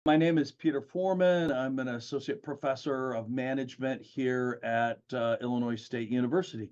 My name is Peter Foreman. I'm an associate professor of management here at Illinois State University.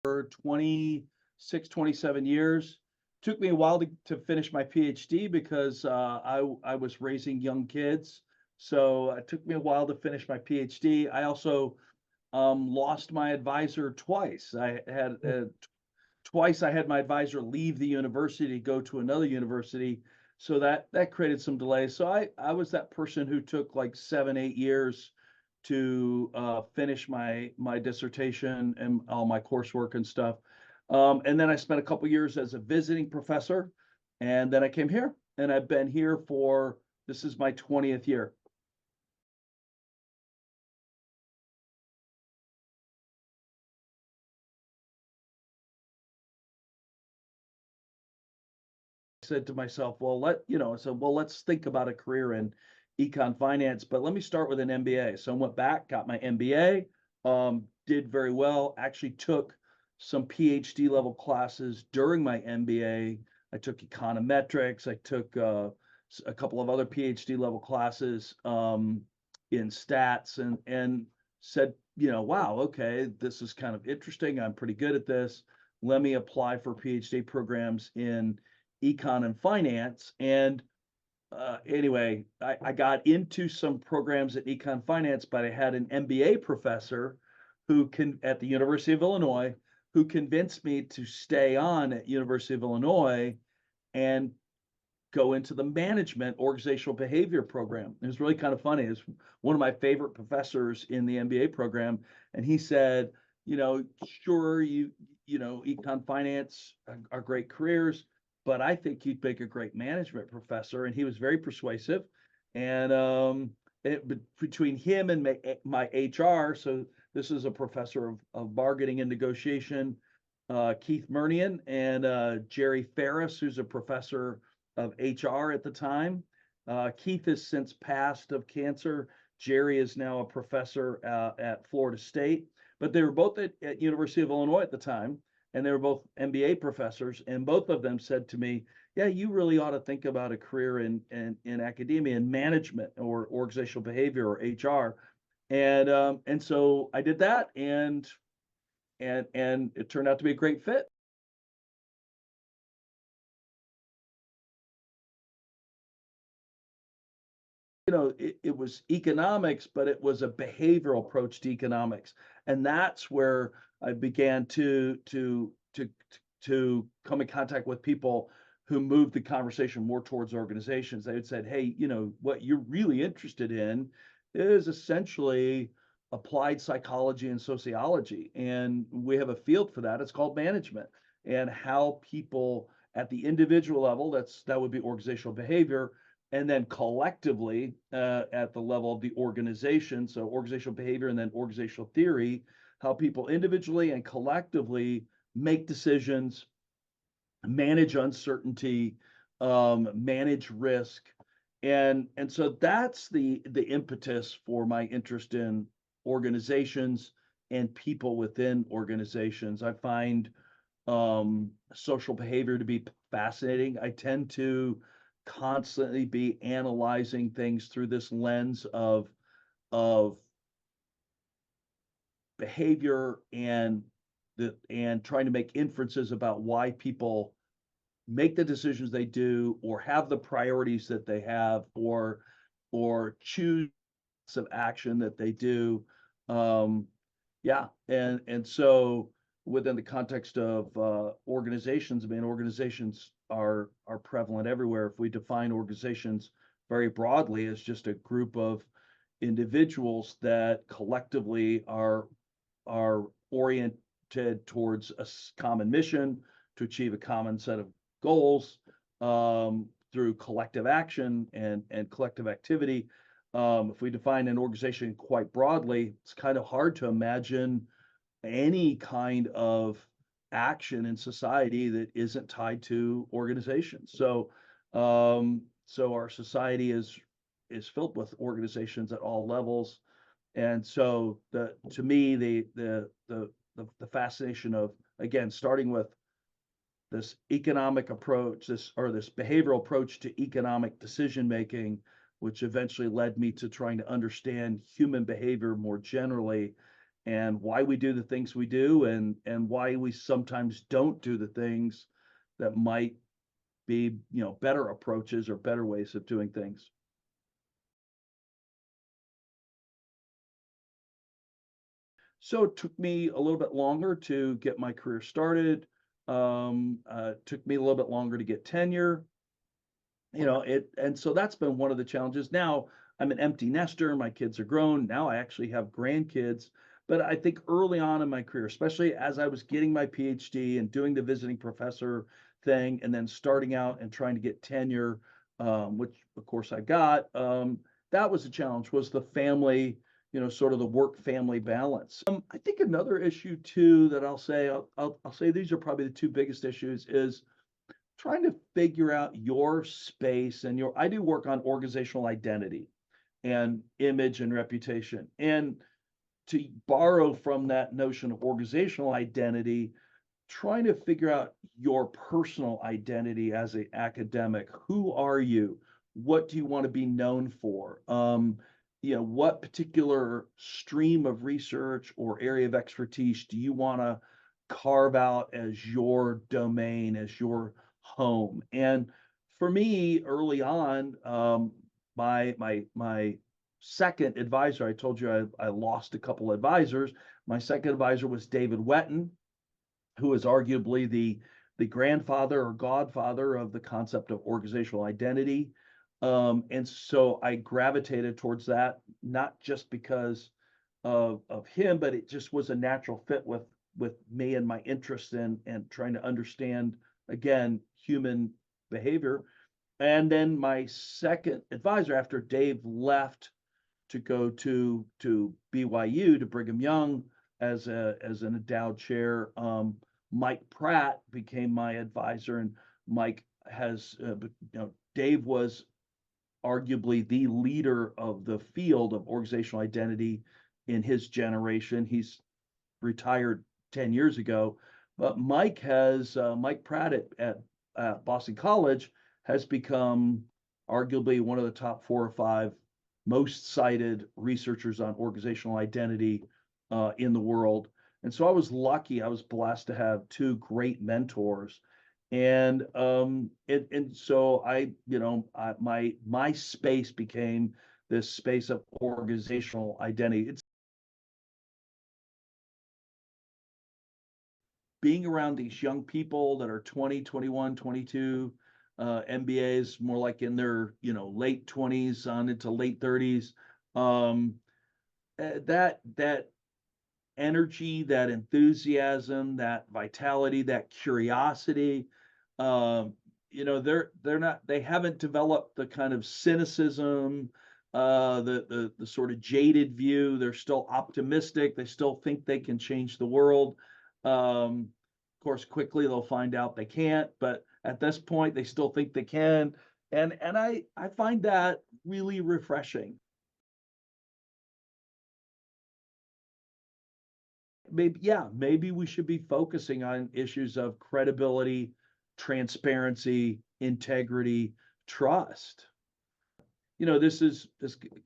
For 26, 27 years. Took me a while to finish my PhD because I was raising young kids. So it took me a while to finish my PhD. I also lost my advisor twice. Twice I had my advisor leave the university to go to another university. So that created some delays. So I was that person who took like 7, 8 years to finish my dissertation and all my coursework and stuff. And then I spent a couple years as a visiting professor, and then I came here, and I've been here for this is my 20th year. Said to myself, well, let's think about a career in econ finance, but let me start with an MBA. So I went back, got my MBA, did very well, actually took some PhD level classes during my MBA. I took econometrics, I took a couple of other PhD level classes in stats and said, wow, okay, this is kind of interesting. I'm pretty good at this. Let me apply for PhD programs in econ and finance. And anyway, I got into some programs at econ finance, but I had an MBA professor at the University of Illinois who convinced me to stay on at University of Illinois and go into the management organizational behavior program. It was really kind of funny. It's one of my favorite professors in the MBA program, and he said, sure, econ finance are great careers, but I think you'd make a great management professor. And he was very persuasive. And between him and my HR, so this is a professor of bargaining and negotiation, Keith Murnian, and Jerry Ferris, who's a professor of HR at the time. Keith has since passed of cancer. Jerry is now a professor at Florida State, but they were both at University of Illinois at the time, and they were both MBA professors. And both of them said to me, "Yeah, you really ought to think about a career in academia and management or organizational behavior or HR." And so I did that, and it turned out to be a great fit. It was economics, but it was a behavioral approach to economics, and that's where I began to come in contact with people who moved the conversation more towards organizations. They had said, "Hey, what you're really interested in is essentially applied psychology and sociology, and we have a field for that. It's called management, and how people at the individual level, that would be organizational behavior." And then collectively at the level of the organization, so organizational behavior and then organizational theory, how people individually and collectively make decisions, manage uncertainty, manage risk. And so that's the impetus for my interest in organizations and people within organizations. I find social behavior to be fascinating. I tend to constantly be analyzing things through this lens of behavior and trying to make inferences about why people make the decisions they do or have the priorities that they have or choose of action that they do. Um, yeah, and so within the context of organizations, I mean, organizations are prevalent everywhere. If we define organizations very broadly as just a group of individuals that collectively are oriented towards a common mission to achieve a common set of goals through collective action and collective activity. If we define an organization quite broadly, it's kind of hard to imagine any kind of action in society that isn't tied to organizations. So our society is filled with organizations at all levels. And so to me, the fascination of, again, starting with this economic approach, this behavioral approach to economic decision making, which eventually led me to trying to understand human behavior more generally, and why we do the things we do, and why we sometimes don't do the things that might be, better approaches or better ways of doing things. So it took me a little bit longer to get my career started. Took me a little bit longer to get tenure. And so that's been one of the challenges. Now I'm an empty nester, my kids are grown. Now I actually have grandkids. But I think early on in my career, especially as I was getting my PhD and doing the visiting professor thing, and then starting out and trying to get tenure, which of course I got, that was a challenge, was the family, sort of the work family balance. I think another issue too that I'll say these are probably the two biggest issues is trying to figure out your space and I do work on organizational identity and image and reputation. And to borrow from that notion of organizational identity, trying to figure out your personal identity as an academic. Who are you? What do you want to be known for? What particular stream of research or area of expertise do you want to carve out as your domain, as your home? And for me, early on, my second advisor, I told you I lost a couple advisors. My second advisor was David Wetton, who is arguably the grandfather or godfather of the concept of organizational identity. And so I gravitated towards that, not just because of him, but it just was a natural fit with me and my interest in and trying to understand, again, human behavior. And then my second advisor, after Dave left to go to BYU, to Brigham Young, as an endowed chair, Mike Pratt became my advisor. And Mike has, Dave was arguably the leader of the field of organizational identity in his generation. He's retired 10 years ago, but Mike Pratt at Boston College has become arguably one of the top 4 or 5 most cited researchers on organizational identity in the world. And so I was lucky, I was blessed to have two great mentors. And so my space became this space of organizational identity. It's being around these young people that are 20, 21, 22, MBAs more like in their, late 20s on into late 30s. Um, that energy, that enthusiasm, that vitality, that curiosity, they haven't developed the kind of cynicism, the sort of jaded view. They're still optimistic. They still think they can change the world. Of course, quickly they'll find out they can't, but at this point, they still think they can. And I find that really refreshing. Maybe we should be focusing on issues of credibility, transparency, integrity, trust. This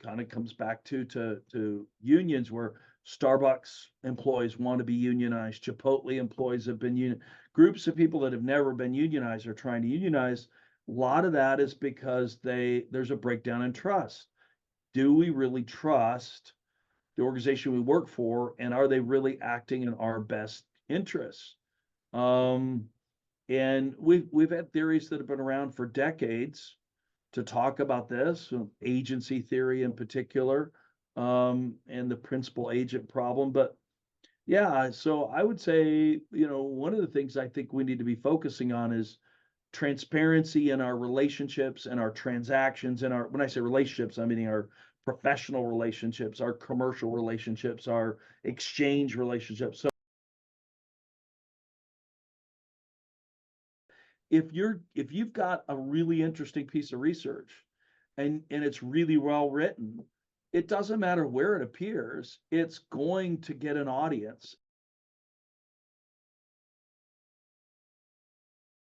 kind of comes back to unions, where Starbucks employees want to be unionized, Chipotle employees have been union. Groups of people that have never been unionized are trying to unionize. A lot of that is because there's a breakdown in trust. Do we really trust the organization we work for, and are they really acting in our best interests? Um, and we've had theories that have been around for decades to talk about this, agency theory in particular, and the principal agent problem. But yeah, so I would say, one of the things I think we need to be focusing on is transparency in our relationships and our transactions. And when I say relationships, I mean our professional relationships, our commercial relationships, our exchange relationships. So if you've got a really interesting piece of research and it's really well written, it doesn't matter where it appears, it's going to get an audience